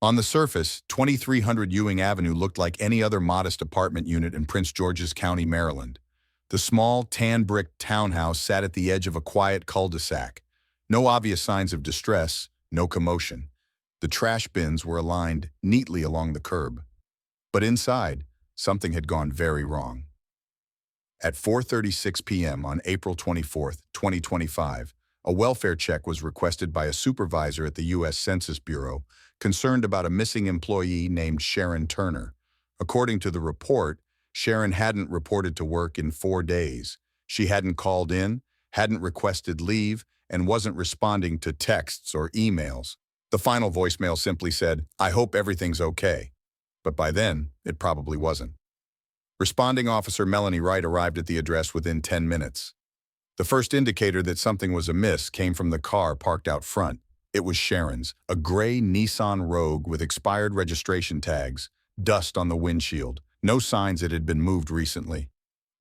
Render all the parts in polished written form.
On the surface, 2300 Ewing Avenue looked like any other modest apartment unit in Prince George's County, Maryland. The small, tan-brick townhouse sat at the edge of a quiet cul-de-sac. No obvious signs of distress, no commotion. The trash bins were aligned neatly along the curb. But inside, something had gone very wrong. At 4:36 p.m. on April 24, 2025, a welfare check was requested by a supervisor at the U.S. Census Bureau concerned about a missing employee named Sharon Turner. According to the report, Sharon hadn't reported to work in 4 days. She hadn't called in, hadn't requested leave, and wasn't responding to texts or emails. The final voicemail simply said, "I hope everything's okay." But by then, it probably wasn't. Responding officer Melanie Wright arrived at the address within 10 minutes. The first indicator that something was amiss came from the car parked out front. It was Sharon's, a gray Nissan Rogue with expired registration tags, dust on the windshield, no signs it had been moved recently.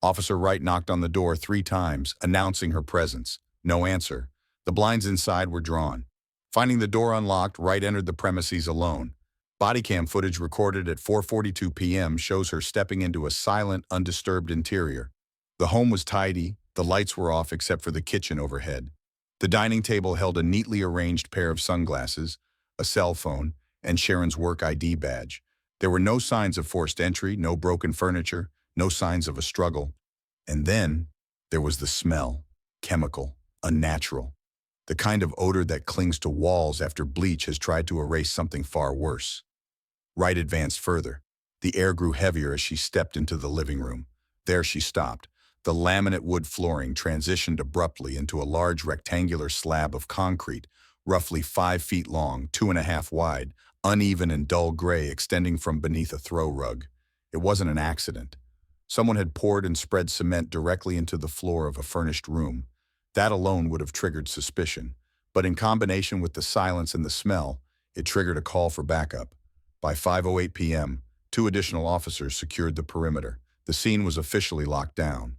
Officer Wright knocked on the door 3 times, announcing her presence. No answer. The blinds inside were drawn. Finding the door unlocked, Wright entered the premises alone. Bodycam footage recorded at 4:42 p.m. shows her stepping into a silent, undisturbed interior. The home was tidy, the lights were off except for the kitchen overhead. The dining table held a neatly arranged pair of sunglasses, a cell phone, and Sharon's work ID badge. There were no signs of forced entry, no broken furniture, no signs of a struggle. And then, there was the smell, chemical, unnatural. The kind of odor that clings to walls after bleach has tried to erase something far worse. Wright advanced further. The air grew heavier as she stepped into the living room. There she stopped. The laminate wood flooring transitioned abruptly into a large rectangular slab of concrete, roughly 5 feet long, 2.5 wide, uneven and dull gray extending from beneath a throw rug. It wasn't an accident. Someone had poured and spread cement directly into the floor of a furnished room. That alone would have triggered suspicion, but in combination with the silence and the smell, it triggered a call for backup. By 5:08 p.m., 2 additional officers secured the perimeter. The scene was officially locked down.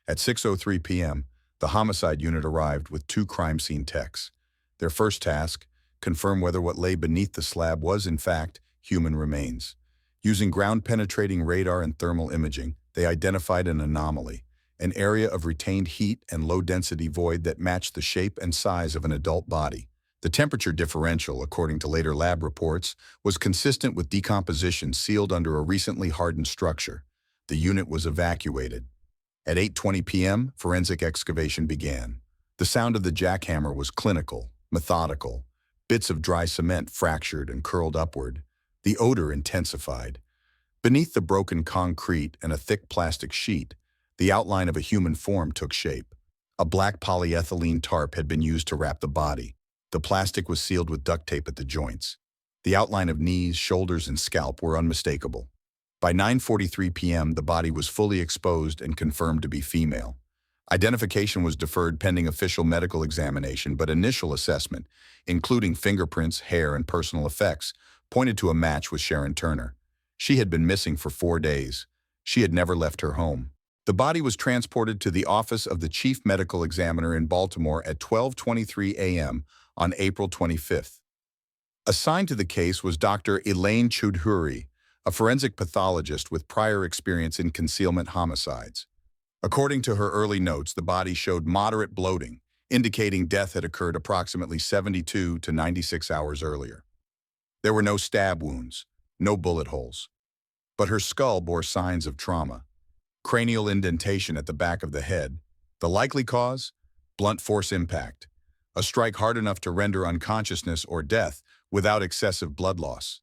At 6:03 p.m., the homicide unit arrived with 2 crime scene techs. Their first task, confirm whether what lay beneath the slab was, in fact, human remains. Using ground-penetrating radar and thermal imaging, they identified an anomaly, an area of retained heat and low-density void that matched the shape and size of an adult body. The temperature differential, according to later lab reports, was consistent with decomposition sealed under a recently hardened structure. The unit was evacuated. At 8:20 p.m., forensic excavation began. The sound of the jackhammer was clinical, methodical. Bits of dry cement fractured and curled upward. The odor intensified. Beneath the broken concrete and a thick plastic sheet, the outline of a human form took shape. A black polyethylene tarp had been used to wrap the body. The plastic was sealed with duct tape at the joints. The outline of knees, shoulders, and scalp were unmistakable. By 9:43 p.m., the body was fully exposed and confirmed to be female. Identification was deferred pending official medical examination, but initial assessment, including fingerprints, hair, and personal effects, pointed to a match with Sharon Turner. She had been missing for 4 days. She had never left her home. The body was transported to the office of the chief medical examiner in Baltimore at 12:23 a.m. on April 25th. Assigned to the case was Dr. Elaine Choudhury, a forensic pathologist with prior experience in concealment homicides. According to her early notes, the body showed moderate bloating, indicating death had occurred approximately 72 to 96 hours earlier. There were no stab wounds, no bullet holes. But her skull bore signs of trauma. Cranial indentation at the back of the head. The likely cause? Blunt force impact. A strike hard enough to render unconsciousness or death without excessive blood loss.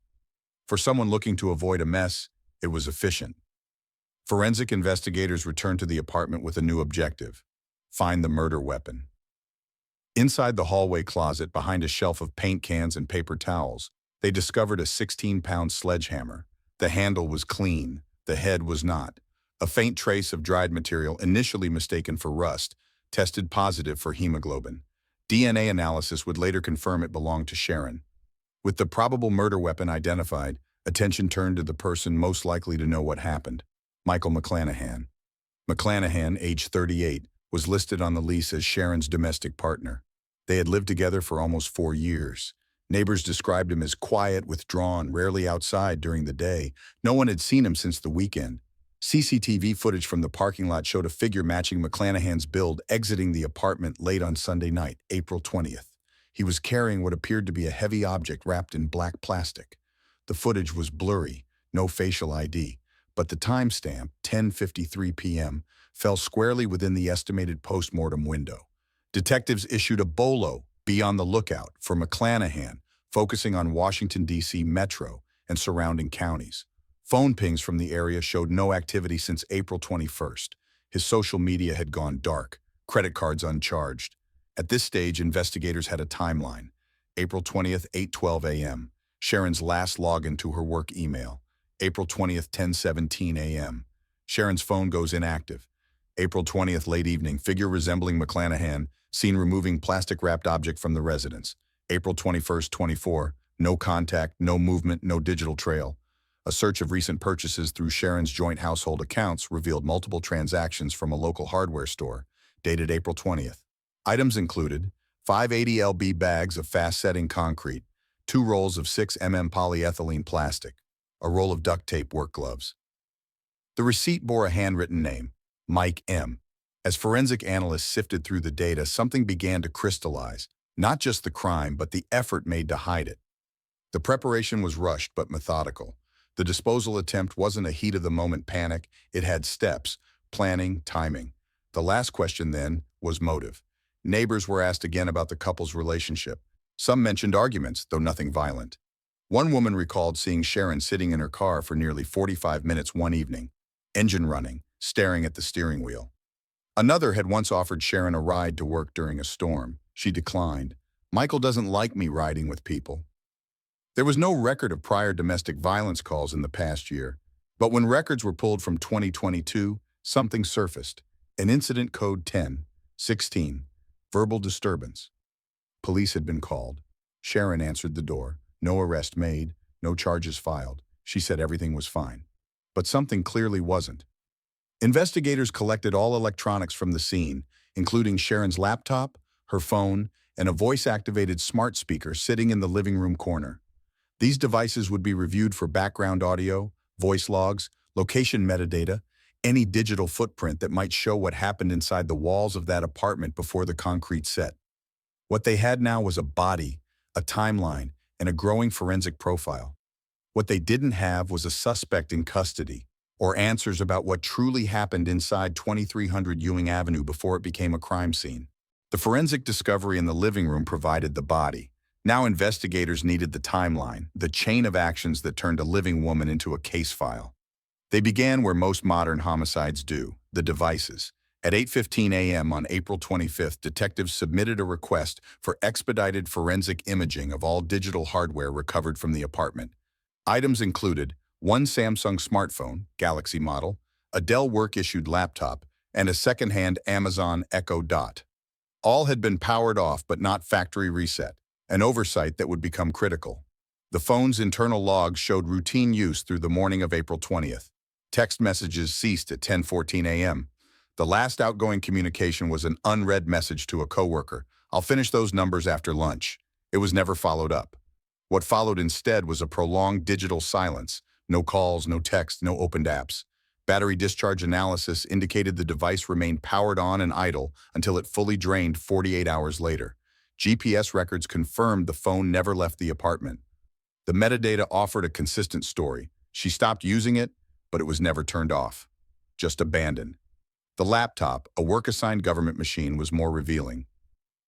For someone looking to avoid a mess, it was efficient. Forensic investigators returned to the apartment with a new objective: find the murder weapon. Inside the hallway closet, behind a shelf of paint cans and paper towels, they discovered a 16-pound sledgehammer. The handle was clean, the head was not. A faint trace of dried material, initially mistaken for rust, tested positive for hemoglobin. DNA analysis would later confirm it belonged to Sharon. With the probable murder weapon identified, attention turned to the person most likely to know what happened: Michael McClanahan. McClanahan, age 38, was listed on the lease as Sharon's domestic partner. They had lived together for almost 4 years. Neighbors described him as quiet, withdrawn, rarely outside during the day. No one had seen him since the weekend. CCTV footage from the parking lot showed a figure matching McClanahan's build exiting the apartment late on Sunday night, April 20th. He was carrying what appeared to be a heavy object wrapped in black plastic. The footage was blurry, no facial ID, but the timestamp, 10:53 p.m., fell squarely within the estimated post-mortem window. Detectives issued a BOLO, be on the lookout, for McClanahan, focusing on Washington, D.C. Metro and surrounding counties. Phone pings from the area showed no activity since April 21st. His social media had gone dark, credit cards uncharged. At this stage, investigators had a timeline. April 20th, 8:12 a.m., Sharon's last login to her work email. April 20th, 10:17 a.m., Sharon's phone goes inactive. April 20th, late evening, figure resembling McClanahan, seen removing plastic-wrapped object from the residence. April 21st, 24, no contact, no movement, no digital trail. A search of recent purchases through Sharon's joint household accounts revealed multiple transactions from a local hardware store, dated April 20th. Items included 580 lb bags of fast-setting concrete, 2 rolls of 6 polyethylene plastic, a roll of duct tape work gloves. The receipt bore a handwritten name, Mike M. As forensic analysts sifted through the data, something began to crystallize, not just the crime, but the effort made to hide it. The preparation was rushed but methodical. The disposal attempt wasn't a heat-of-the-moment panic, it had steps, planning, timing. The last question, then, was motive. Neighbors were asked again about the couple's relationship. Some mentioned arguments, though nothing violent. One woman recalled seeing Sharon sitting in her car for nearly 45 minutes one evening, engine running, staring at the steering wheel. Another had once offered Sharon a ride to work during a storm. She declined. "Michael doesn't like me riding with people." There was no record of prior domestic violence calls in the past year, but when records were pulled from 2022, something surfaced. An incident code 10-16, verbal disturbance. Police had been called. Sharon answered the door. No arrest made, no charges filed. She said everything was fine. But something clearly wasn't. Investigators collected all electronics from the scene, including Sharon's laptop, her phone, and a voice-activated smart speaker sitting in the living room corner. These devices would be reviewed for background audio, voice logs, location metadata, any digital footprint that might show what happened inside the walls of that apartment before the concrete set. What they had now was a body, a timeline, and a growing forensic profile. What they didn't have was a suspect in custody, or answers about what truly happened inside 2300 Ewing Avenue before it became a crime scene. The forensic discovery in the living room provided the body. Now investigators needed the timeline, the chain of actions that turned a living woman into a case file. They began where most modern homicides do, the devices. At 8:15 a.m. on April 25th, detectives submitted a request for expedited forensic imaging of all digital hardware recovered from the apartment. Items included one Samsung smartphone, Galaxy model, a Dell work-issued laptop, and a second-hand Amazon Echo Dot. All had been powered off but not factory reset, an oversight that would become critical. The phone's internal logs showed routine use through the morning of April 20th. Text messages ceased at 10:14 a.m. The last outgoing communication was an unread message to a coworker. "I'll finish those numbers after lunch." It was never followed up. What followed instead was a prolonged digital silence. No calls, no text, no opened apps. Battery discharge analysis indicated the device remained powered on and idle until it fully drained 48 hours later. GPS records confirmed the phone never left the apartment. The metadata offered a consistent story. She stopped using it, but it was never turned off. Just abandoned. The laptop, a work-assigned government machine, was more revealing.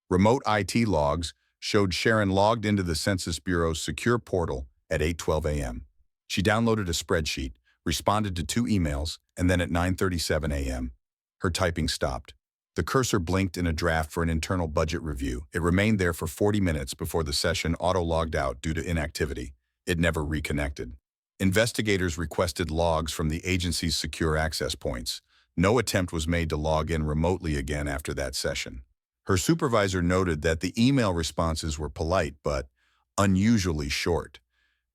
Remote IT logs showed Sharon logged into the Census Bureau's secure portal at 8:12 a.m. She downloaded a spreadsheet, responded to 2 emails, and then at 9:37 a.m., her typing stopped. The cursor blinked in a draft for an internal budget review. It remained there for 40 minutes before the session auto-logged out due to inactivity. It never reconnected. Investigators requested logs from the agency's secure access points. No attempt was made to log in remotely again after that session. Her supervisor noted that the email responses were polite but unusually short.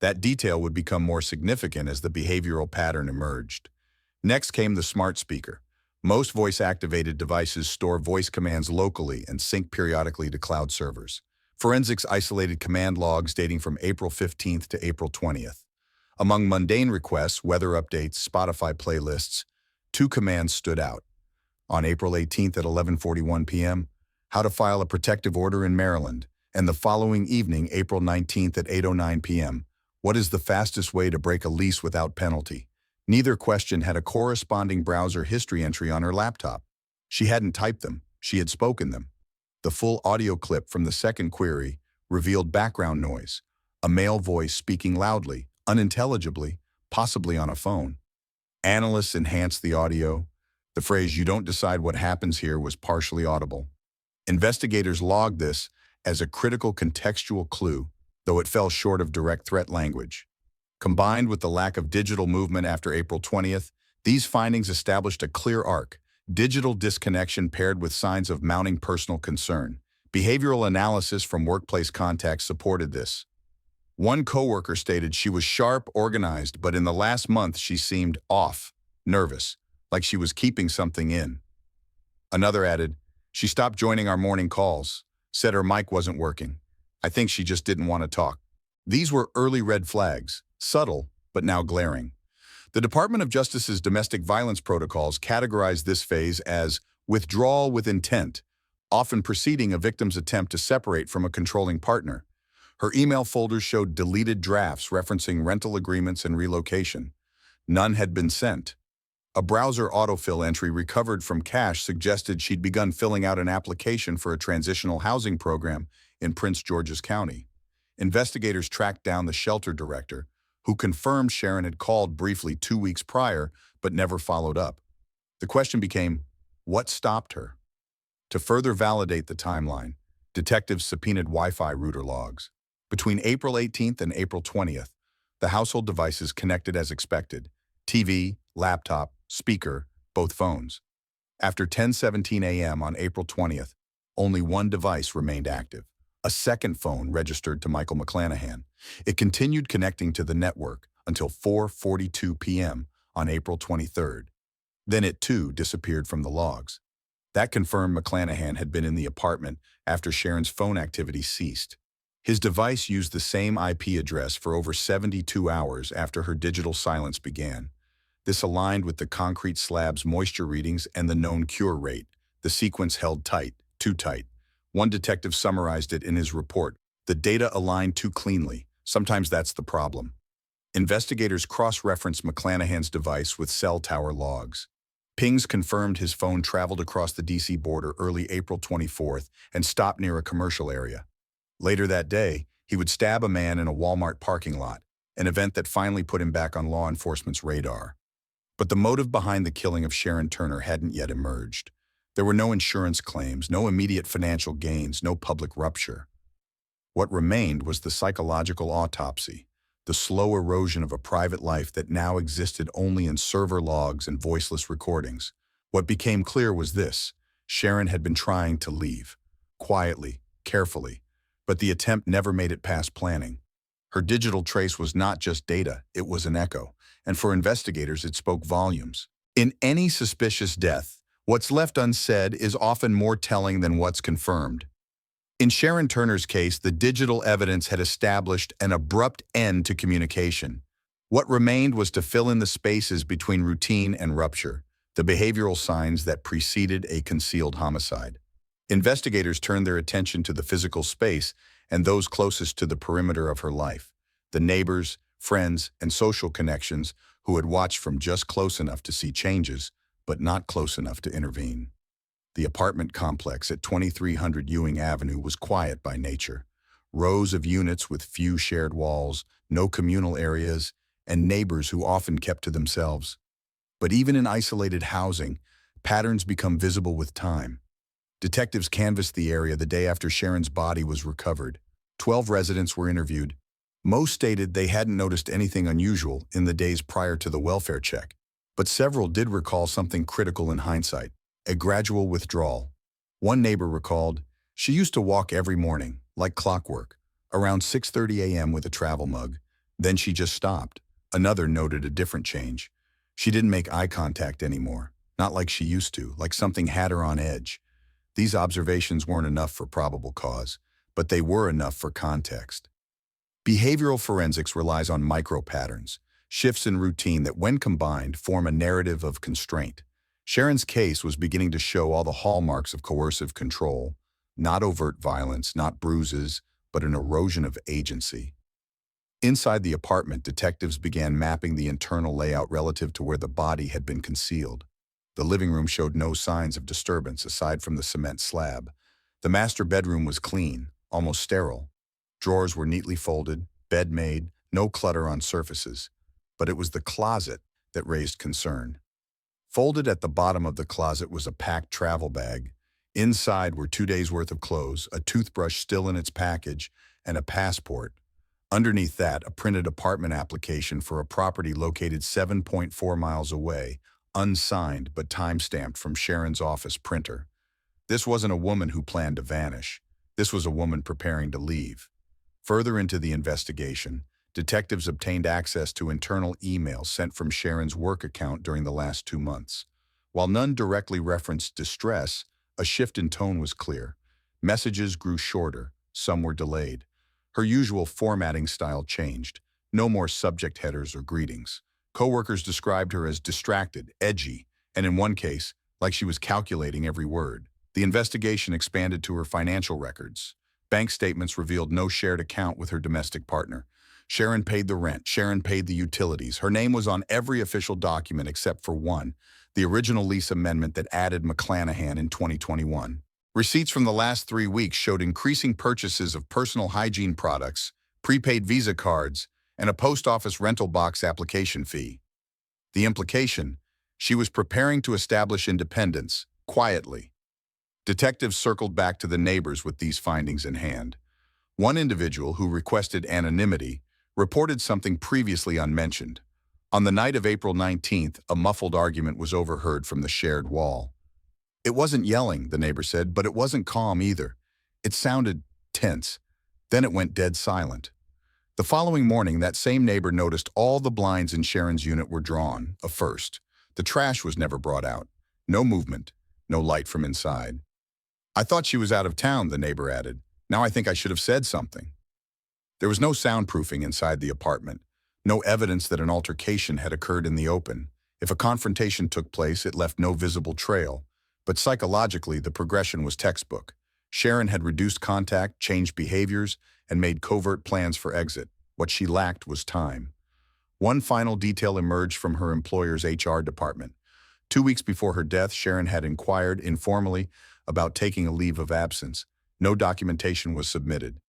That detail would become more significant as the behavioral pattern emerged. Next came the smart speaker. Most voice-activated devices store voice commands locally and sync periodically to cloud servers. Forensics isolated command logs dating from April 15th to April 20th. Among mundane requests, weather updates, Spotify playlists, two commands stood out. On April 18th at 11:41 p.m., how to file a protective order in Maryland, and the following evening, April 19th at 8:09 p.m., what is the fastest way to break a lease without penalty? Neither question had a corresponding browser history entry on her laptop. She hadn't typed them, she had spoken them. The full audio clip from the second query revealed background noise, a male voice speaking loudly, unintelligibly, possibly on a phone. Analysts enhanced the audio. The phrase, "you don't decide what happens here," was partially audible. Investigators logged this as a critical contextual clue, though it fell short of direct threat language. Combined with the lack of digital movement after April 20th, these findings established a clear arc: digital disconnection paired with signs of mounting personal concern. Behavioral analysis from workplace contacts supported this. One coworker stated she was sharp, organized, but in the last month she seemed off, nervous, like she was keeping something in. Another added, "She stopped joining our morning calls, said her mic wasn't working. I think she just didn't want to talk." These were early red flags, subtle, but now glaring. The Department of Justice's domestic violence protocols categorize this phase as withdrawal with intent, often preceding a victim's attempt to separate from a controlling partner. Her email folders showed deleted drafts referencing rental agreements and relocation. None had been sent. A browser autofill entry recovered from cache suggested she'd begun filling out an application for a transitional housing program in Prince George's County. Investigators tracked down the shelter director, who confirmed Sharon had called briefly 2 weeks prior but never followed up. The question became, what stopped her? To further validate the timeline, detectives subpoenaed Wi-Fi router logs. Between April 18th and April 20th, the household devices connected as expected: TV, laptop, speaker, both phones. After 10:17 a.m. on April 20th, only one device remained active. A second phone registered to Michael McClanahan. It continued connecting to the network until 4:42 p.m. on April 23rd. Then it too disappeared from the logs. That confirmed McClanahan had been in the apartment after Sharon's phone activity ceased. His device used the same IP address for over 72 hours after her digital silence began. This aligned with the concrete slab's moisture readings and the known cure rate. The sequence held tight, too tight. One detective summarized it in his report: the data aligned too cleanly. Sometimes that's the problem. Investigators cross-referenced McClanahan's device with cell tower logs. Pings confirmed his phone traveled across the D.C. border early April 24th and stopped near a commercial area. Later that day, he would stab a man in a Walmart parking lot, an event that finally put him back on law enforcement's radar. But the motive behind the killing of Sharon Turner hadn't yet emerged. There were no insurance claims, no immediate financial gains, no public rupture. What remained was the psychological autopsy, the slow erosion of a private life that now existed only in server logs and voiceless recordings. What became clear was this: Sharon had been trying to leave, quietly, carefully, but the attempt never made it past planning. Her digital trace was not just data, it was an echo, and for investigators it spoke volumes. In any suspicious death, what's left unsaid is often more telling than what's confirmed. In Sharon Turner's case, the digital evidence had established an abrupt end to communication. What remained was to fill in the spaces between routine and rupture, the behavioral signs that preceded a concealed homicide. Investigators turned their attention to the physical space and those closest to the perimeter of her life: the neighbors, friends, and social connections who had watched from just close enough to see changes, but not close enough to intervene. The apartment complex at 2300 Ewing Avenue was quiet by nature. Rows of units with few shared walls, no communal areas, and neighbors who often kept to themselves. But even in isolated housing, patterns become visible with time. Detectives canvassed the area the day after Sharon's body was recovered. 12 residents were interviewed. Most stated they hadn't noticed anything unusual in the days prior to the welfare check, but several did recall something critical in hindsight: a gradual withdrawal. One neighbor recalled, "She used to walk every morning, like clockwork, around 6:30 a.m. with a travel mug. Then she just stopped." Another noted a different change. "She didn't make eye contact anymore, not like she used to, like something had her on edge." These observations weren't enough for probable cause, but they were enough for context. Behavioral forensics relies on micro-patterns, shifts in routine that, when combined, form a narrative of constraint. Sharon's case was beginning to show all the hallmarks of coercive control, not overt violence, not bruises, but an erosion of agency. Inside the apartment, detectives began mapping the internal layout relative to where the body had been concealed. The living room showed no signs of disturbance aside from the cement slab. The master bedroom was clean, almost sterile. Drawers were neatly folded, bed made, no clutter on surfaces. But it was the closet that raised concern. Folded at the bottom of the closet was a packed travel bag. Inside were 2 days' worth of clothes, a toothbrush still in its package, and a passport. Underneath that, a printed apartment application for a property located 7.4 miles away, unsigned but time-stamped from Sharon's office printer. This wasn't a woman who planned to vanish. This was a woman preparing to leave. Further into the investigation, detectives obtained access to internal emails sent from Sharon's work account during the last 2 months. While none directly referenced distress, a shift in tone was clear. Messages grew shorter, some were delayed. Her usual formatting style changed. No more subject headers or greetings. Coworkers described her as distracted, edgy, and in one case, like she was calculating every word. The investigation expanded to her financial records. Bank statements revealed no shared account with her domestic partner. Sharon paid the rent. Sharon paid the utilities. Her name was on every official document except for one, the original lease amendment that added McClanahan in 2021. Receipts from the last 3 weeks showed increasing purchases of personal hygiene products, prepaid Visa cards, and a post office rental box application fee. The implication: she was preparing to establish independence, quietly. Detectives circled back to the neighbors with these findings in hand. One individual, who requested anonymity, reported something previously unmentioned. On the night of April 19th, a muffled argument was overheard from the shared wall. It wasn't yelling, the neighbor said, but it wasn't calm either. It sounded tense. Then it went dead silent. The following morning, that same neighbor noticed all the blinds in Sharon's unit were drawn, a first. The trash was never brought out. No movement, no light from inside. "I thought she was out of town," the neighbor added. "Now I think I should have said something." There was no soundproofing inside the apartment, no evidence that an altercation had occurred in the open. If a confrontation took place, it left no visible trail. But psychologically, the progression was textbook. Sharon had reduced contact, changed behaviors, and made covert plans for exit. What she lacked was time. One final detail emerged from her employer's HR department. 2 weeks before her death, Sharon had inquired informally about taking a leave of absence. No documentation was submitted.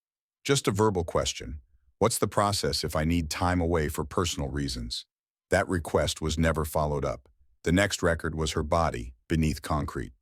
Just a verbal question. "What's the process if I need time away for personal reasons?" That request was never followed up. The next record was her body beneath concrete.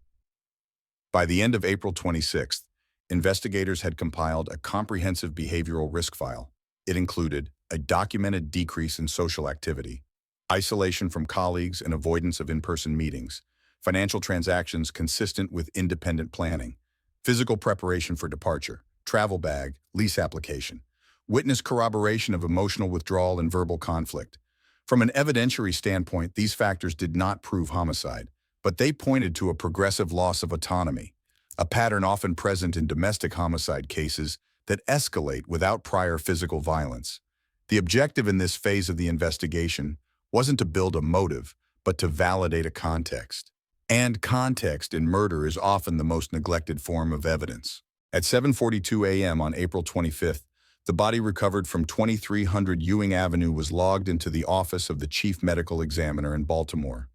By the end of April 26th, investigators had compiled a comprehensive behavioral risk file. It included a documented decrease in social activity, isolation from colleagues and avoidance of in-person meetings, financial transactions consistent with independent planning, physical preparation for departure, travel bag, lease application, witness corroboration of emotional withdrawal and verbal conflict. From an evidentiary standpoint, these factors did not prove homicide, but they pointed to a progressive loss of autonomy, a pattern often present in domestic homicide cases that escalate without prior physical violence. The objective in this phase of the investigation wasn't to build a motive, but to validate a context. And context in murder is often the most neglected form of evidence. At 7:42 a.m. on April 25th, the body recovered from 2300 Ewing Avenue was logged into the office of the chief medical examiner in Baltimore.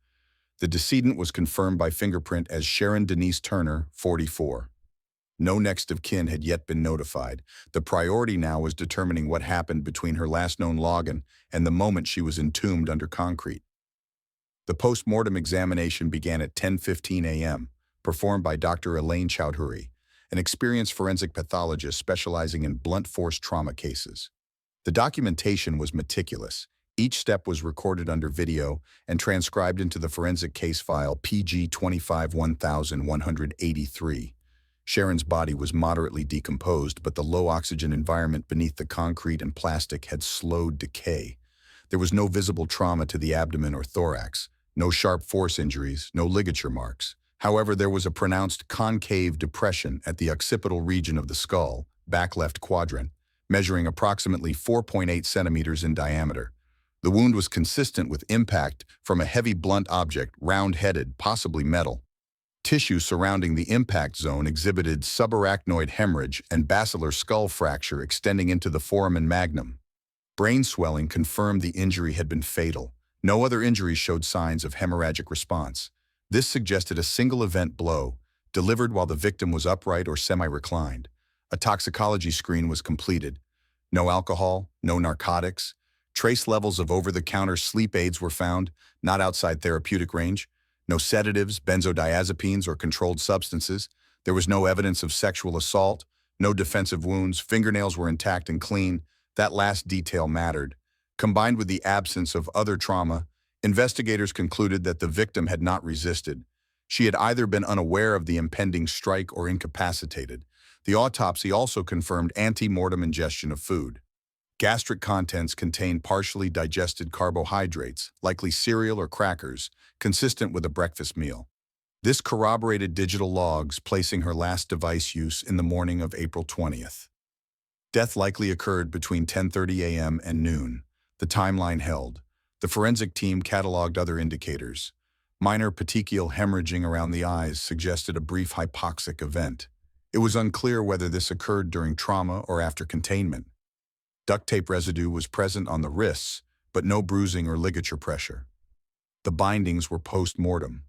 The decedent was confirmed by fingerprint as Sharon Denise Turner, 44. No next of kin had yet been notified. The priority now was determining what happened between her last known login and the moment she was entombed under concrete. The post-mortem examination began at 10:15 a.m., performed by Dr. Elaine Chowdhury, an experienced forensic pathologist specializing in blunt force trauma cases. The documentation was meticulous. Each step was recorded under video and transcribed into the forensic case file PG 25-1183. Sharon's body was moderately decomposed, but the low-oxygen environment beneath the concrete and plastic had slowed decay. There was no visible trauma to the abdomen or thorax, no sharp force injuries, no ligature marks. However, there was a pronounced concave depression at the occipital region of the skull, back left quadrant, measuring approximately 4.8 centimeters in diameter. The wound was consistent with impact from a heavy blunt object, round-headed, possibly metal. Tissue surrounding the impact zone exhibited subarachnoid hemorrhage and basilar skull fracture extending into the foramen magnum. Brain swelling confirmed the injury had been fatal. No other injuries showed signs of hemorrhagic response. This suggested a single-event blow, delivered while the victim was upright or semi-reclined. A toxicology screen was completed. No alcohol, no narcotics. Trace levels of over-the-counter sleep aids were found, not outside therapeutic range. No sedatives, benzodiazepines, or controlled substances. There was no evidence of sexual assault, no defensive wounds, fingernails were intact and clean. That last detail mattered. Combined with the absence of other trauma, investigators concluded that the victim had not resisted. She had either been unaware of the impending strike or incapacitated. The autopsy also confirmed ante-mortem ingestion of food. Gastric contents contained partially digested carbohydrates, likely cereal or crackers, consistent with a breakfast meal. This corroborated digital logs placing her last device use in the morning of April 20th. Death likely occurred between 10:30 a.m. and noon. The timeline held. The forensic team cataloged other indicators. Minor petechial hemorrhaging around the eyes suggested a brief hypoxic event. It was unclear whether this occurred during trauma or after containment. Duct tape residue was present on the wrists, but no bruising or ligature pressure. The bindings were post-mortem.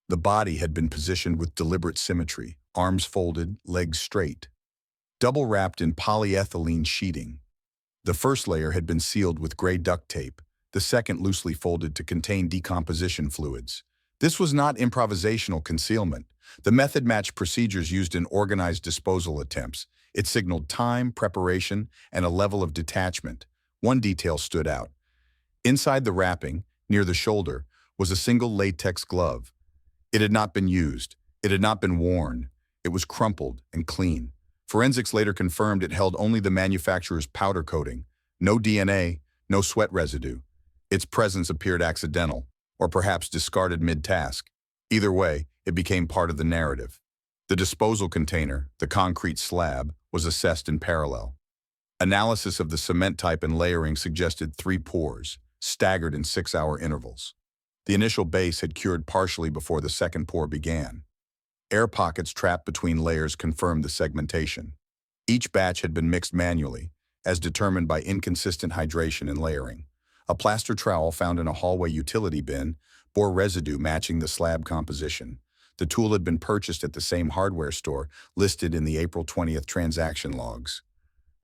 The body had been positioned with deliberate symmetry, arms folded, legs straight. Double-wrapped in polyethylene sheeting. The first layer had been sealed with gray duct tape, the second loosely folded to contain decomposition fluids. This was not improvisational concealment. The method matched procedures used in organized disposal attempts. It signaled time, preparation, and a level of detachment. One detail stood out. Inside the wrapping, near the shoulder, was a single latex glove. It had not been used. It had not been worn. It was crumpled and clean. Forensics later confirmed it held only the manufacturer's powder coating. No DNA, no sweat residue. Its presence appeared accidental, or perhaps discarded mid-task. Either way, it became part of the narrative. The disposal container, the concrete slab, was assessed in parallel. Analysis of the cement type and layering suggested 3 pours, staggered in 6-hour intervals. The initial base had cured partially before the second pour began. Air pockets trapped between layers confirmed the segmentation. Each batch had been mixed manually, as determined by inconsistent hydration and layering. A plaster trowel found in a hallway utility bin bore residue matching the slab composition. The tool had been purchased at the same hardware store listed in the April 20th transaction logs.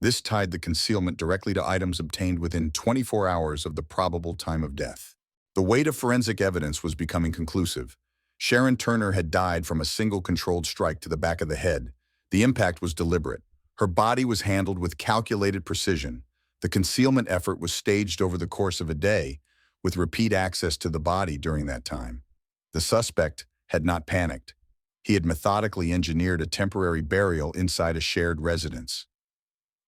This tied the concealment directly to items obtained within 24 hours of the probable time of death. The weight of forensic evidence was becoming conclusive. Sharon Turner had died from a single controlled strike to the back of the head. The impact was deliberate. Her body was handled with calculated precision. The concealment effort was staged over the course of a day, with repeat access to the body during that time. The suspect had not panicked. He had methodically engineered a temporary burial inside a shared residence.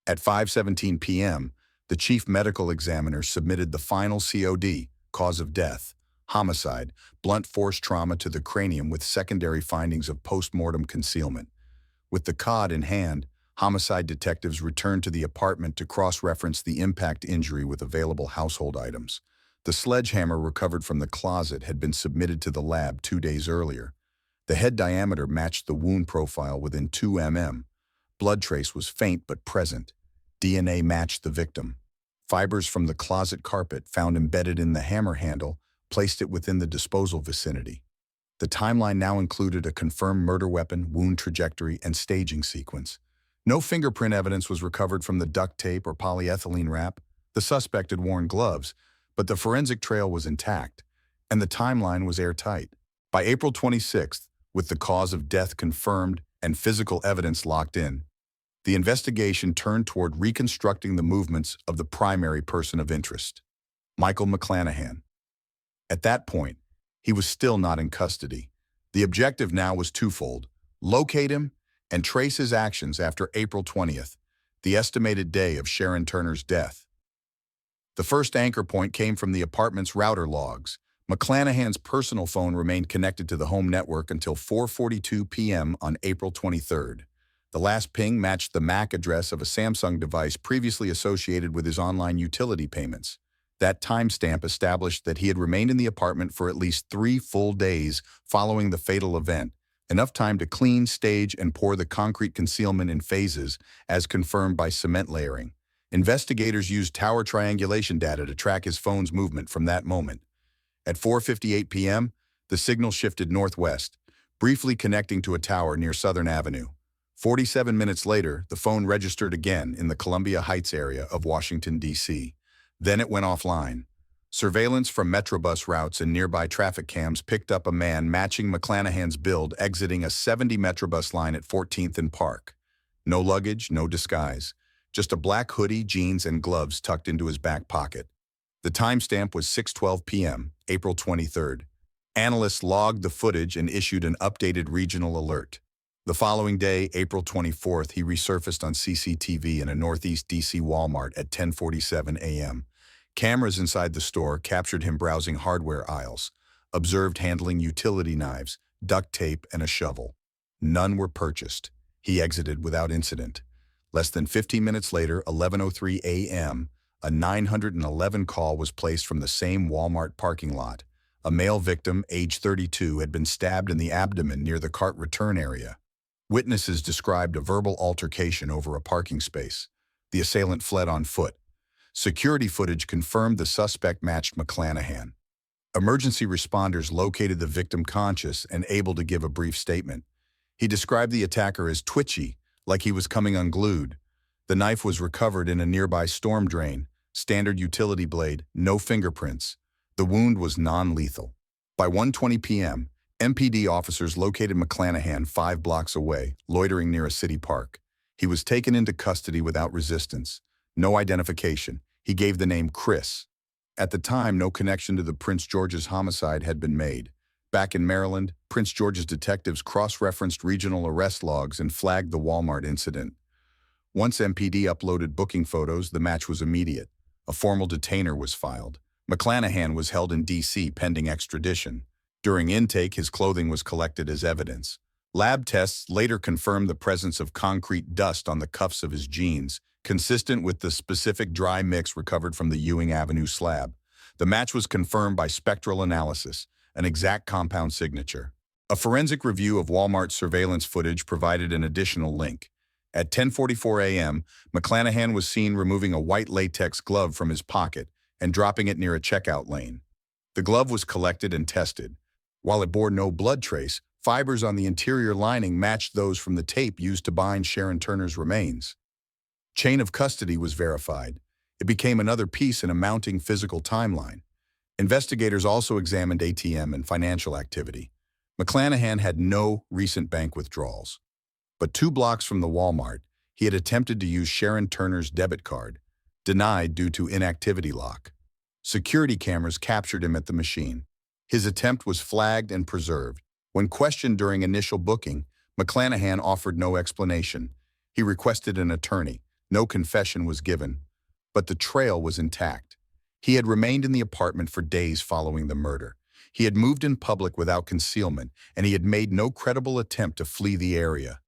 At 5:17 p.m., the chief medical examiner submitted the final COD, cause of death, homicide, blunt force trauma to the cranium with secondary findings of post-mortem concealment. With the COD in hand, homicide detectives returned to the apartment to cross-reference the impact injury with available household items. The sledgehammer recovered from the closet had been submitted to the lab 2 days earlier. The head diameter matched the wound profile within 2 mm. Blood trace was faint but present. DNA matched the victim. Fibers from the closet carpet found embedded in the hammer handle placed it within the disposal vicinity. The timeline now included a confirmed murder weapon, wound trajectory, and staging sequence. No fingerprint evidence was recovered from the duct tape or polyethylene wrap. The suspect had worn gloves, but the forensic trail was intact, and the timeline was airtight. By April 26th, with the cause of death confirmed and physical evidence locked in, the investigation turned toward reconstructing the movements of the primary person of interest, Michael McClanahan. At that point, he was still not in custody. The objective now was twofold: locate him and trace his actions after April 20th, the estimated day of Sharon Turner's death. The first anchor point came from the apartment's router logs. McClanahan's personal phone remained connected to the home network until 4:42 p.m. on April 23rd. The last ping matched the MAC address of a Samsung device previously associated with his online utility payments. That timestamp established that he had remained in the apartment for at least 3 full days following the fatal event, enough time to clean, stage, and pour the concrete concealment in phases, as confirmed by cement layering. Investigators used tower triangulation data to track his phone's movement from that moment. At 4:58 p.m., the signal shifted northwest, briefly connecting to a tower near Southern Avenue. 47 minutes later, the phone registered again in the Columbia Heights area of Washington, D.C. Then it went offline. Surveillance from Metrobus routes and nearby traffic cams picked up a man matching McClanahan's build exiting a 70 Metrobus line at 14th and Park. No luggage, no disguise. Just a black hoodie, jeans, and gloves tucked into his back pocket. The timestamp was 6:12 p.m., April 23rd. Analysts logged the footage and issued an updated regional alert. The following day, April 24th, he resurfaced on CCTV in a Northeast D.C. Walmart at 10:47 a.m. Cameras inside the store captured him browsing hardware aisles, observed handling utility knives, duct tape, and a shovel. None were purchased. He exited without incident. Less than 15 minutes later, 11:03 a.m., a 911 call was placed from the same Walmart parking lot. A male victim, age 32, had been stabbed in the abdomen near the cart return area. Witnesses described a verbal altercation over a parking space. The assailant fled on foot. Security footage confirmed the suspect matched McClanahan. Emergency responders located the victim conscious and able to give a brief statement. He described the attacker as twitchy, like he was coming unglued. The knife was recovered in a nearby storm drain, standard utility blade, no fingerprints. The wound was non-lethal. By 1:20 p.m., MPD officers located McClanahan 5 blocks away, loitering near a city park. He was taken into custody without resistance. No identification. He gave the name Chris. At the time, no connection to the Prince George's homicide had been made. Back in Maryland, Prince George's detectives cross-referenced regional arrest logs and flagged the Walmart incident. Once MPD uploaded booking photos, the match was immediate. A formal detainer was filed. McClanahan was held in D.C. pending extradition. During intake, his clothing was collected as evidence. Lab tests later confirmed the presence of concrete dust on the cuffs of his jeans, consistent with the specific dry mix recovered from the Ewing Avenue slab. The match was confirmed by spectral analysis, an exact compound signature. A forensic review of Walmart's surveillance footage provided an additional link. At 10:44 a.m., McClanahan was seen removing a white latex glove from his pocket and dropping it near a checkout lane. The glove was collected and tested. While it bore no blood trace, fibers on the interior lining matched those from the tape used to bind Sharon Turner's remains. Chain of custody was verified. It became another piece in a mounting physical timeline. Investigators also examined ATM and financial activity. McClanahan had no recent bank withdrawals. But 2 blocks from the Walmart, he had attempted to use Sharon Turner's debit card, denied due to inactivity lock. Security cameras captured him at the machine. His attempt was flagged and preserved. When questioned during initial booking, McClanahan offered no explanation. He requested an attorney. No confession was given. But the trail was intact. He had remained in the apartment for days following the murder. He had moved in public without concealment, and he had made no credible attempt to flee the area.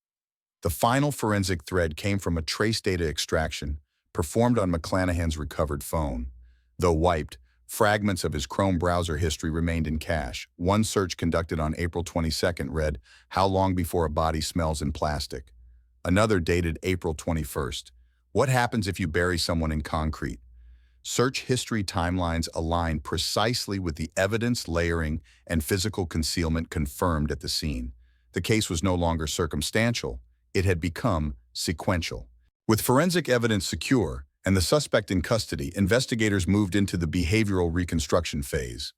The final forensic thread came from a trace data extraction performed on McClanahan's recovered phone. Though wiped, fragments of his Chrome browser history remained in cache. One search conducted on April 22nd read, "How long before a body smells in plastic?" Another dated April 21st. "What happens if you bury someone in concrete?" Search history timelines aligned precisely with the evidence layering and physical concealment confirmed at the scene. The case was no longer circumstantial. It had become sequential. With forensic evidence secure and the suspect in custody, investigators moved into the behavioral reconstruction phase.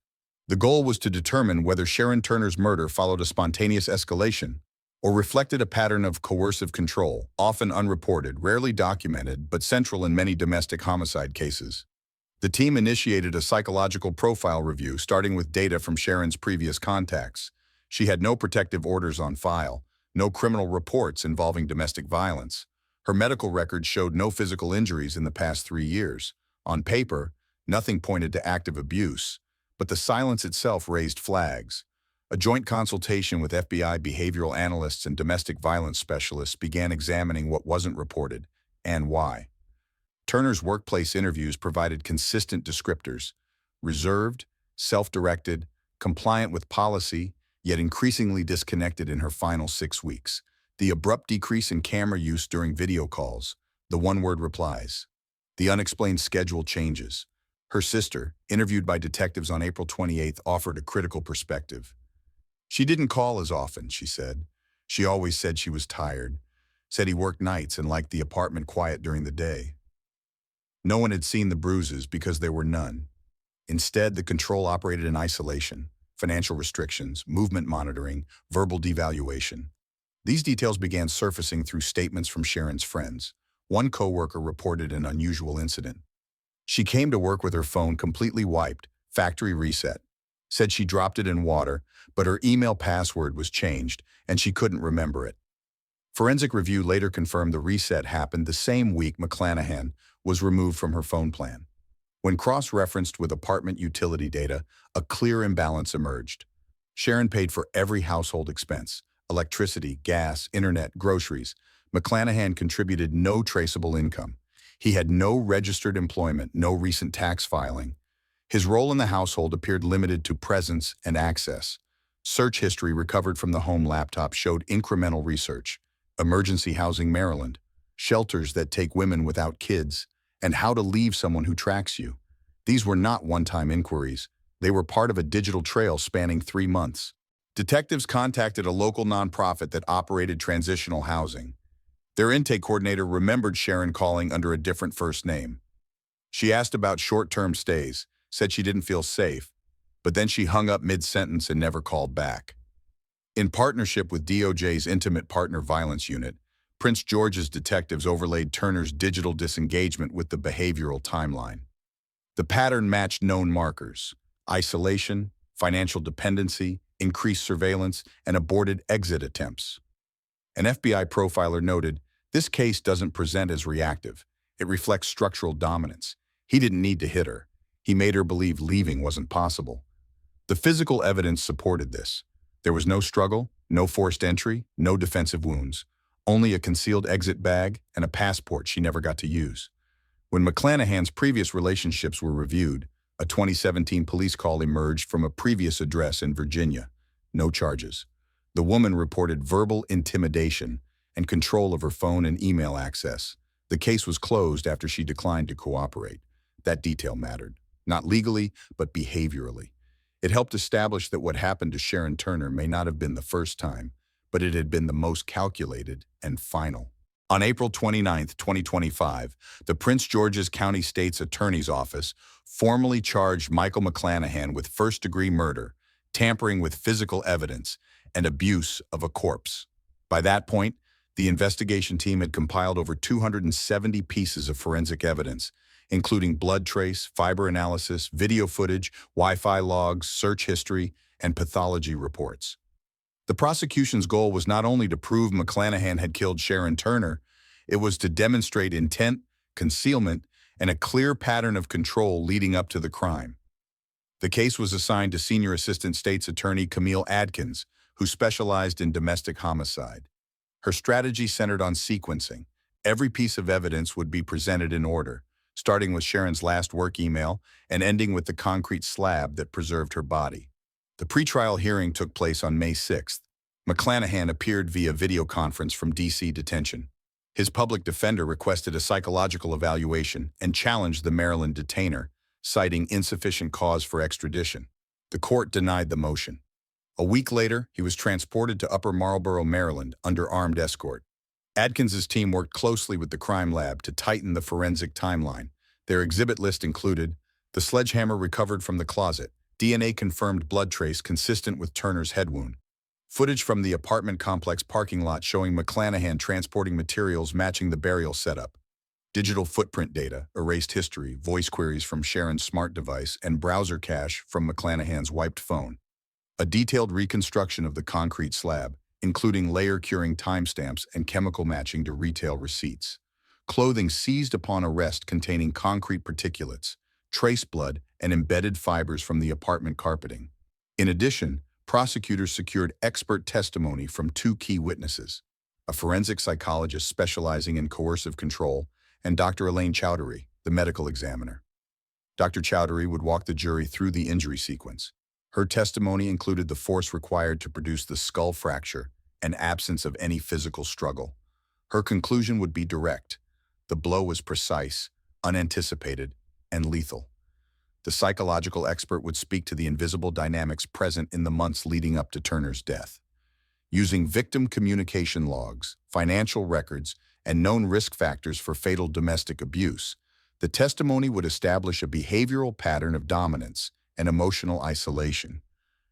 The goal was to determine whether Sharon Turner's murder followed a spontaneous escalation or reflected a pattern of coercive control, often unreported, rarely documented, but central in many domestic homicide cases. The team initiated a psychological profile review, starting with data from Sharon's previous contacts. She had no protective orders on file, no criminal reports involving domestic violence. Her medical records showed no physical injuries in the past 3 years. On paper, nothing pointed to active abuse, but the silence itself raised flags. A joint consultation with FBI behavioral analysts and domestic violence specialists began examining what wasn't reported and why. Turner's workplace interviews provided consistent descriptors: reserved, self-directed, compliant with policy, yet increasingly disconnected in her final 6 weeks. The abrupt decrease in camera use during video calls, the one-word replies, the unexplained schedule changes. Her sister, interviewed by detectives on April 28th, offered a critical perspective. She didn't call as often, she said. She always said she was tired, said he worked nights and liked the apartment quiet during the day. No one had seen the bruises because there were none. Instead, the control operated in isolation: financial restrictions, movement monitoring, verbal devaluation. These details began surfacing through statements from Sharon's friends. One coworker reported an unusual incident. She came to work with her phone completely wiped, factory reset. Said she dropped it in water, but her email password was changed and she couldn't remember it. Forensic review later confirmed the reset happened the same week McClanahan was removed from her phone plan. When cross-referenced with apartment utility data, a clear imbalance emerged. Sharon paid for every household expense: electricity, gas, internet, groceries. McClanahan contributed no traceable income. He had no registered employment, no recent tax filing. His role in the household appeared limited to presence and access. Search history recovered from the home laptop showed incremental research: emergency housing Maryland, shelters that take women without kids, and how to leave someone who tracks you. These were not one-time inquiries. They were part of a digital trail spanning 3 months. Detectives contacted a local nonprofit that operated transitional housing. Their intake coordinator remembered Sharon calling under a different first name. She asked about short-term stays, said she didn't feel safe, but then she hung up mid-sentence and never called back. In partnership with DOJ's Intimate Partner Violence Unit, Prince George's detectives overlaid Turner's digital disengagement with the behavioral timeline. The pattern matched known markers: isolation, financial dependency, increased surveillance, and aborted exit attempts. An FBI profiler noted, "This case doesn't present as reactive. It reflects structural dominance. He didn't need to hit her. He made her believe leaving wasn't possible." The physical evidence supported this. There was no struggle, no forced entry, no defensive wounds, only a concealed exit bag and a passport she never got to use. When McClanahan's previous relationships were reviewed, a 2017 police call emerged from a previous address in Virginia. No charges. The woman reported verbal intimidation and control of her phone and email access. The case was closed after she declined to cooperate. That detail mattered, not legally, but behaviorally. It helped establish that what happened to Sharon Turner may not have been the first time, but it had been the most calculated and final. On April 29, 2025, the Prince George's County State's Attorney's Office formally charged Michael McClanahan with first-degree murder, tampering with physical evidence, and abuse of a corpse. By that point, the investigation team had compiled over 270 pieces of forensic evidence, including blood trace, fiber analysis, video footage, Wi-Fi logs, search history, and pathology reports. The prosecution's goal was not only to prove McClanahan had killed Sharon Turner, it was to demonstrate intent, concealment, and a clear pattern of control leading up to the crime. The case was assigned to Senior Assistant State's Attorney Camille Adkins, who specialized in domestic homicide. Her strategy centered on sequencing. Every piece of evidence would be presented in order, starting with Sharon's last work email and ending with the concrete slab that preserved her body. The pretrial hearing took place on May 6th. McClanahan appeared via video conference from D.C. detention. His public defender requested a psychological evaluation and challenged the Maryland detainer, citing insufficient cause for extradition. The court denied the motion. A week later, he was transported to Upper Marlboro, Maryland, under armed escort. Adkins's team worked closely with the crime lab to tighten the forensic timeline. Their exhibit list included the sledgehammer recovered from the closet, DNA-confirmed blood trace consistent with Turner's head wound, footage from the apartment complex parking lot showing McClanahan transporting materials matching the burial setup, digital footprint data, erased history, voice queries from Sharon's smart device, and browser cache from McClanahan's wiped phone. A detailed reconstruction of the concrete slab, including layer-curing timestamps and chemical matching to retail receipts. Clothing seized upon arrest containing concrete particulates, trace blood, and embedded fibers from the apartment carpeting. In addition, prosecutors secured expert testimony from two key witnesses, a forensic psychologist specializing in coercive control and Dr. Elaine Chowdhury, the medical examiner. Dr. Chowdhury would walk the jury through the injury sequence. Her testimony included the force required to produce the skull fracture and absence of any physical struggle. Her conclusion would be direct. The blow was precise, unanticipated, and lethal. The psychological expert would speak to the invisible dynamics present in the months leading up to Turner's death. Using victim communication logs, financial records, and known risk factors for fatal domestic abuse, the testimony would establish a behavioral pattern of dominance and emotional isolation.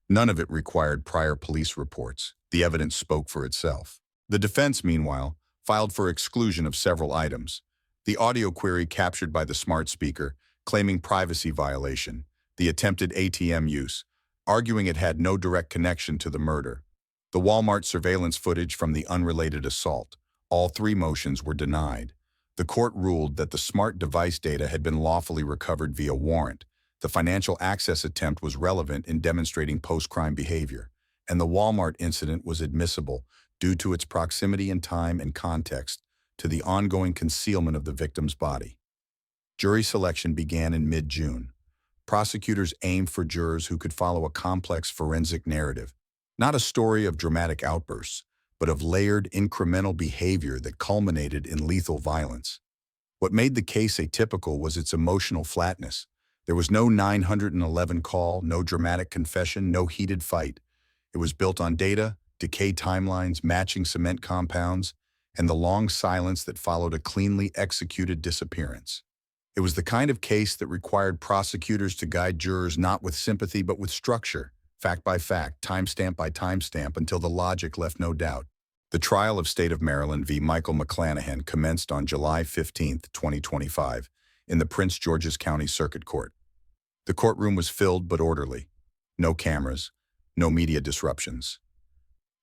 None of it required prior police reports. The evidence spoke for itself. The defense, meanwhile, filed for exclusion of several items. The audio query captured by the smart speaker, claiming privacy violation, the attempted ATM use, arguing it had no direct connection to the murder, the Walmart surveillance footage from the unrelated assault. All three motions were denied. The court ruled that the smart device data had been lawfully recovered via warrant. The financial access attempt was relevant in demonstrating post-crime behavior, and the Walmart incident was admissible due to its proximity in time and context to the ongoing concealment of the victim's body. Jury selection began in mid-June. Prosecutors aimed for jurors who could follow a complex forensic narrative, not a story of dramatic outbursts, but of layered, incremental behavior that culminated in lethal violence. What made the case atypical was its emotional flatness. There was no 911 call, no dramatic confession, no heated fight. It was built on data, decay timelines, matching cement compounds, and the long silence that followed a cleanly executed disappearance. It was the kind of case that required prosecutors to guide jurors not with sympathy but with structure, fact by fact, timestamp by timestamp, until the logic left no doubt. The trial of State of Maryland v. Michael McClanahan commenced on July 15, 2025, in the Prince George's County Circuit Court. The courtroom was filled but orderly. No cameras, no media disruptions.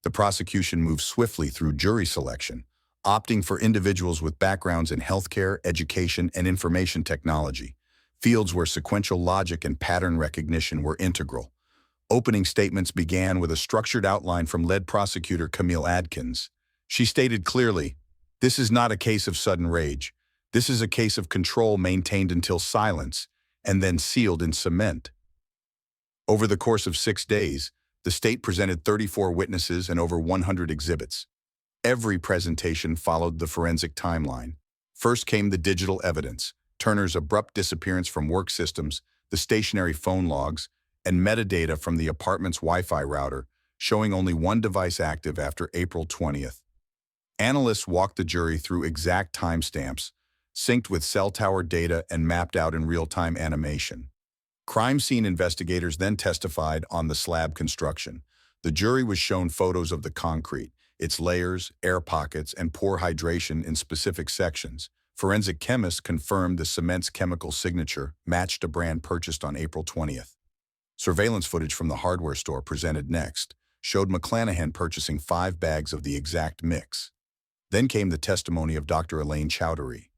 The prosecution moved swiftly through jury selection, opting for individuals with backgrounds in healthcare, education, and information technology, fields where sequential logic and pattern recognition were integral. Opening statements began with a structured outline from lead prosecutor Camille Adkins. She stated clearly, "This is not a case of sudden rage. This is a case of control maintained until silence, and then sealed in cement." Over the course of 6 days, the state presented 34 witnesses and over 100 exhibits. Every presentation followed the forensic timeline. First came the digital evidence, Turner's abrupt disappearance from work systems, the stationary phone logs, and metadata from the apartment's Wi-Fi router, showing only one device active after April 20th. Analysts walked the jury through exact timestamps, synced with cell tower data and mapped out in real-time animation. Crime scene investigators then testified on the slab construction. The jury was shown photos of the concrete, its layers, air pockets, and poor hydration in specific sections. Forensic chemists confirmed the cement's chemical signature matched a brand purchased on April 20th. Surveillance footage from the hardware store presented next showed McClanahan purchasing 5 bags of the exact mix. Then came the testimony of Dr. Elaine Chowdhury.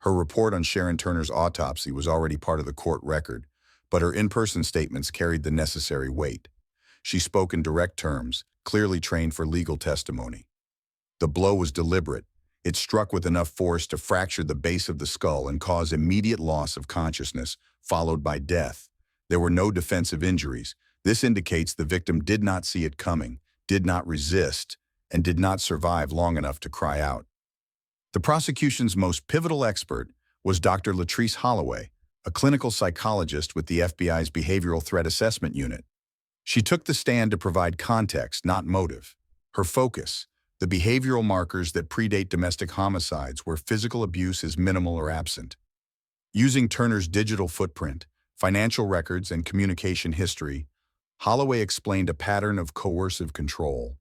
Her report on Sharon Turner's autopsy was already part of the court record, but her in-person statements carried the necessary weight. She spoke in direct terms, clearly trained for legal testimony. The blow was deliberate. It struck with enough force to fracture the base of the skull and cause immediate loss of consciousness, followed by death. There were no defensive injuries. This indicates the victim did not see it coming, did not resist, and did not survive long enough to cry out. The prosecution's most pivotal expert was Dr. Latrice Holloway, a clinical psychologist with the FBI's Behavioral Threat Assessment Unit. She took the stand to provide context, not motive. Her focus, the behavioral markers that predate domestic homicides where physical abuse is minimal or absent. Using Turner's digital footprint, financial records, and communication history, Holloway explained a pattern of coercive control.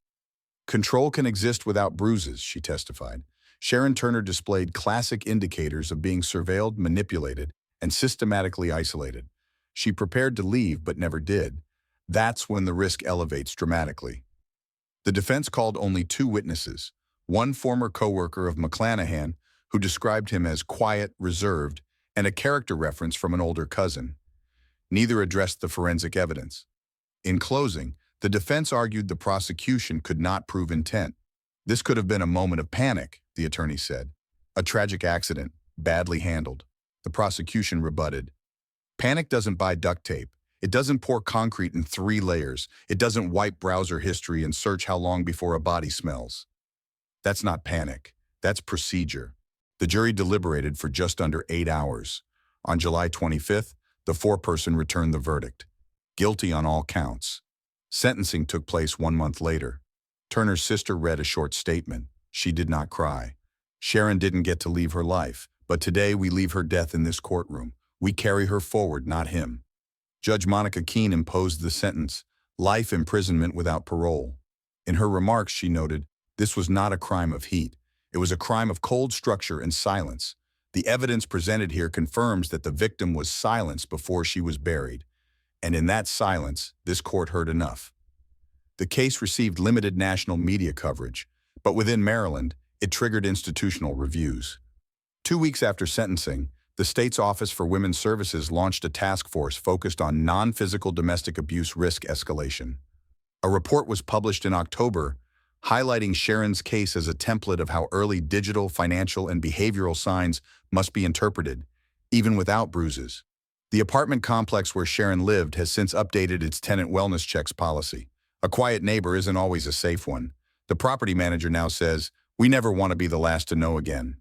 Control can exist without bruises, she testified. Sharon Turner displayed classic indicators of being surveilled, manipulated, and systematically isolated. She prepared to leave but never did. That's when the risk elevates dramatically. The defense called only 2 witnesses, one former co-worker of McClanahan, who described him as quiet, reserved, and a character reference from an older cousin. Neither addressed the forensic evidence. In closing, The defense argued the prosecution could not prove intent. This could have been a moment of panic, the attorney said. A tragic accident, badly handled. The prosecution rebutted. Panic doesn't buy duct tape. It doesn't pour concrete in 3 layers. It doesn't wipe browser history and search how long before a body smells. That's not panic. That's procedure. The jury deliberated for just under 8 hours. On July 25th, the foreperson returned the verdict. Guilty on all counts. Sentencing took place 1 month later. Turner's sister read a short statement. She did not cry. Sharon didn't get to leave her life, but today we leave her death in this courtroom. We carry her forward, not him. Judge Monica Keene imposed the sentence, life imprisonment without parole. In her remarks, she noted, this was not a crime of heat. It was a crime of cold structure and silence. The evidence presented here confirms that the victim was silenced before she was buried. And in that silence, this court heard enough. The case received limited national media coverage, but within Maryland, it triggered institutional reviews. 2 weeks after sentencing, the state's Office for Women's Services launched a task force focused on non-physical domestic abuse risk escalation. A report was published in October, highlighting Sharon's case as a template of how early digital, financial, and behavioral signs must be interpreted, even without bruises. The apartment complex where Sharon lived has since updated its tenant wellness checks policy. A quiet neighbor isn't always a safe one. The property manager now says, "We never want to be the last to know again."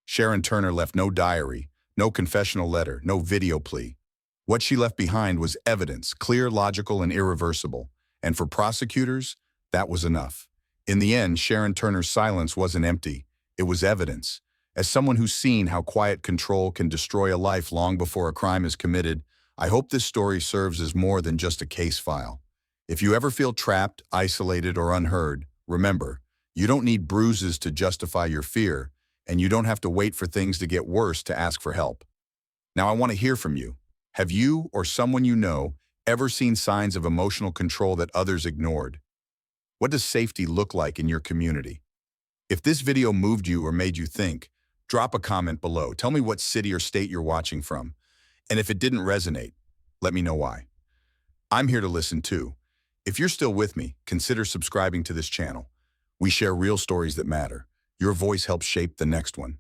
Sharon Turner left no diary, no confessional letter, no video plea. What she left behind was evidence, clear, logical, and irreversible. And for prosecutors, that was enough. In the end, Sharon Turner's silence wasn't empty. It was evidence. As someone who's seen how quiet control can destroy a life long before a crime is committed, I hope this story serves as more than just a case file. If you ever feel trapped, isolated, or unheard, remember, you don't need bruises to justify your fear, and you don't have to wait for things to get worse to ask for help. Now I want to hear from you. Have you or someone you know ever seen signs of emotional control that others ignored? What does safety look like in your community? If this video moved you or made you think, drop a comment below. Tell me what city or state you're watching from. And if it didn't resonate, let me know why. I'm here to listen too. If you're still with me, consider subscribing to this channel. We share real stories that matter. Your voice helps shape the next one.